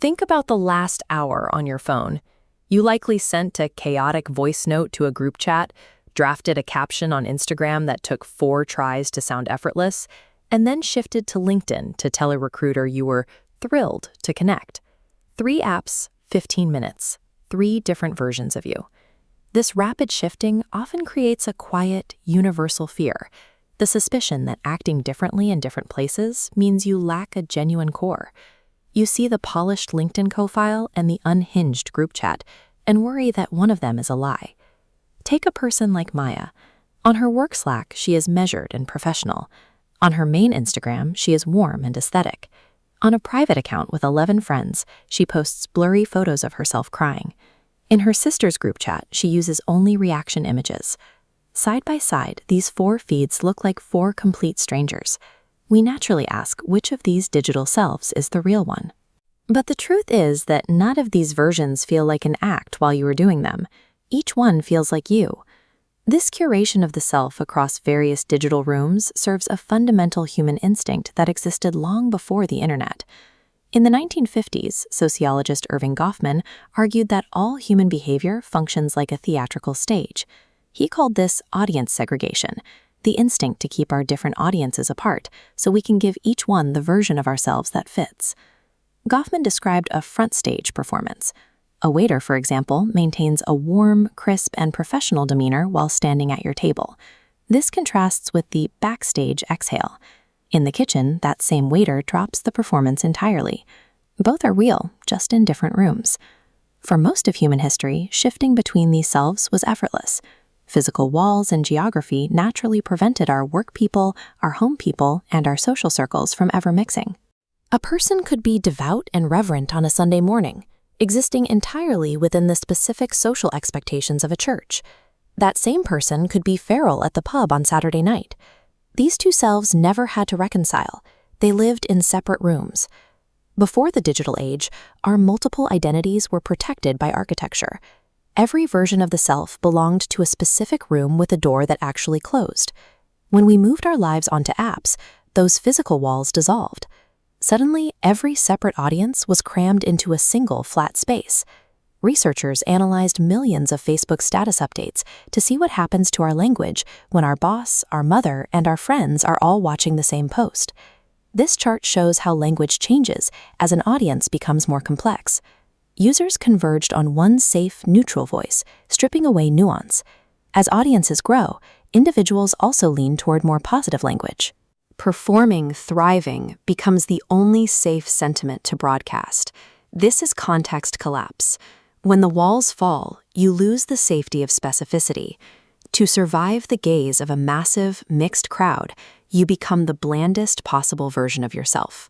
Think about the last hour on your phone. You likely sent a chaotic voice note to a group chat, drafted a caption on Instagram that took 4 tries to sound effortless, and then shifted to LinkedIn to tell a recruiter you were thrilled to connect. 3 apps, 15 minutes, 3 different versions of you. This rapid shifting often creates a quiet, universal fear, the suspicion that acting differently in different places means you lack a genuine core. You see the polished LinkedIn profile and the unhinged group chat, and worry that one of them is a lie. Take a person like Maya. On her work Slack, she is measured and professional. On her main Instagram, she is warm and aesthetic. On a private account with 11 friends, she posts blurry photos of herself crying. In her sister's group chat, she uses only reaction images. Side by side, these 4 feeds look like 4 complete strangers. We naturally ask which of these digital selves is the real one. But the truth is that none of these versions feel like an act while you are doing them. Each one feels like you. This curation of the self across various digital rooms serves a fundamental human instinct that existed long before the internet. In the 1950s, sociologist Erving Goffman argued that all human behavior functions like a theatrical stage. He called this audience segregation, the instinct to keep our different audiences apart so we can give each one the version of ourselves that fits. Goffman described a front stage performance. A waiter, for example, maintains a warm, crisp, and professional demeanor while standing at your table. This contrasts with the backstage exhale. In the kitchen, that same waiter drops the performance entirely. Both are real, just in different rooms. For most of human history, shifting between these selves was effortless. Physical walls and geography naturally prevented our work people, our home people, and our social circles from ever mixing. A person could be devout and reverent on a Sunday morning, existing entirely within the specific social expectations of a church. That same person could be feral at the pub on Saturday night. These 2 selves never had to reconcile. They lived in separate rooms. Before the digital age, our multiple identities were protected by architecture. Every version of the self belonged to a specific room with a door that actually closed. When we moved our lives onto apps, those physical walls dissolved. Suddenly, every separate audience was crammed into a single flat space. Researchers analyzed millions of Facebook status updates to see what happens to our language when our boss, our mother, and our friends are all watching the same post. This chart shows how language changes as an audience becomes more complex. Users converged on one safe, neutral voice, stripping away nuance. As audiences grow, individuals also lean toward more positive language. Performing, thriving becomes the only safe sentiment to broadcast. This is context collapse. When the walls fall, you lose the safety of specificity. To survive the gaze of a massive, mixed crowd, you become the blandest possible version of yourself.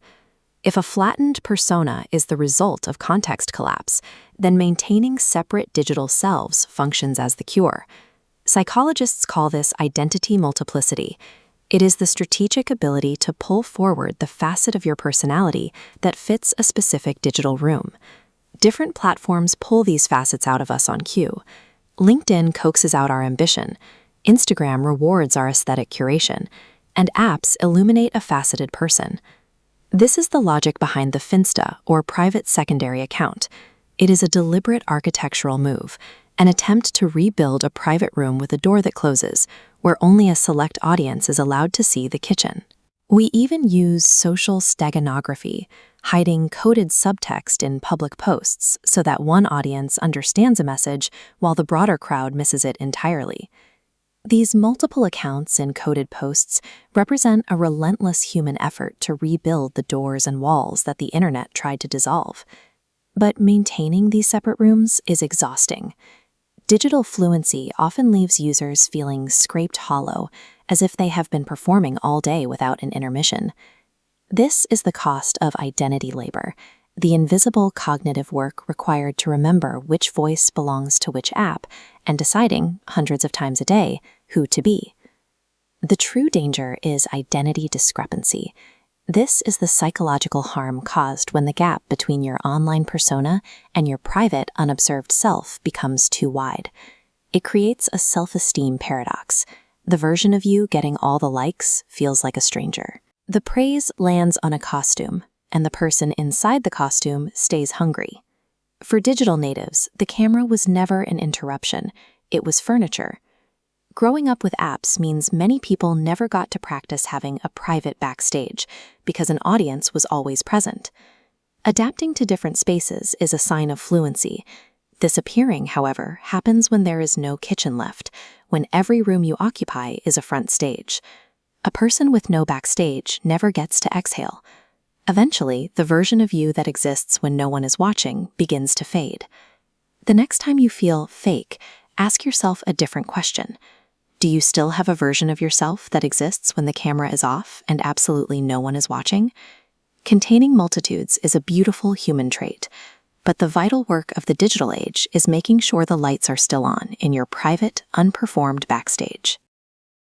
If a flattened persona is the result of context collapse, then maintaining separate digital selves functions as the cure. Psychologists call this identity multiplicity. It is the strategic ability to pull forward the facet of your personality that fits a specific digital room. Different platforms pull these facets out of us on cue. LinkedIn coaxes out our ambition, Instagram rewards our aesthetic curation, and apps illuminate a faceted person. This is the logic behind the Finsta, or private secondary account. It is a deliberate architectural move, an attempt to rebuild a private room with a door that closes, where only a select audience is allowed to see the kitchen. We even use social steganography, hiding coded subtext in public posts so that one audience understands a message while the broader crowd misses it entirely. These multiple accounts in coded posts represent a relentless human effort to rebuild the doors and walls that the internet tried to dissolve. But maintaining these separate rooms is exhausting. Digital fluency often leaves users feeling scraped hollow, as if they have been performing all day without an intermission. This is the cost of identity labor, the invisible cognitive work required to remember which voice belongs to which app and deciding, hundreds of times a day, who to be. The true danger is identity discrepancy. This is the psychological harm caused when the gap between your online persona and your private, unobserved self becomes too wide. It creates a self-esteem paradox. The version of you getting all the likes feels like a stranger. The praise lands on a costume, and the person inside the costume stays hungry. For digital natives, the camera was never an interruption, it was furniture. Growing up with apps means many people never got to practice having a private backstage because an audience was always present. Adapting to different spaces is a sign of fluency. Disappearing, however, happens when there is no kitchen left, when every room you occupy is a front stage. A person with no backstage never gets to exhale. Eventually, the version of you that exists when no one is watching begins to fade. The next time you feel fake, ask yourself a different question. Do you still have a version of yourself that exists when the camera is off and absolutely no one is watching? Containing multitudes is a beautiful human trait, but the vital work of the digital age is making sure the lights are still on in your private, unperformed backstage.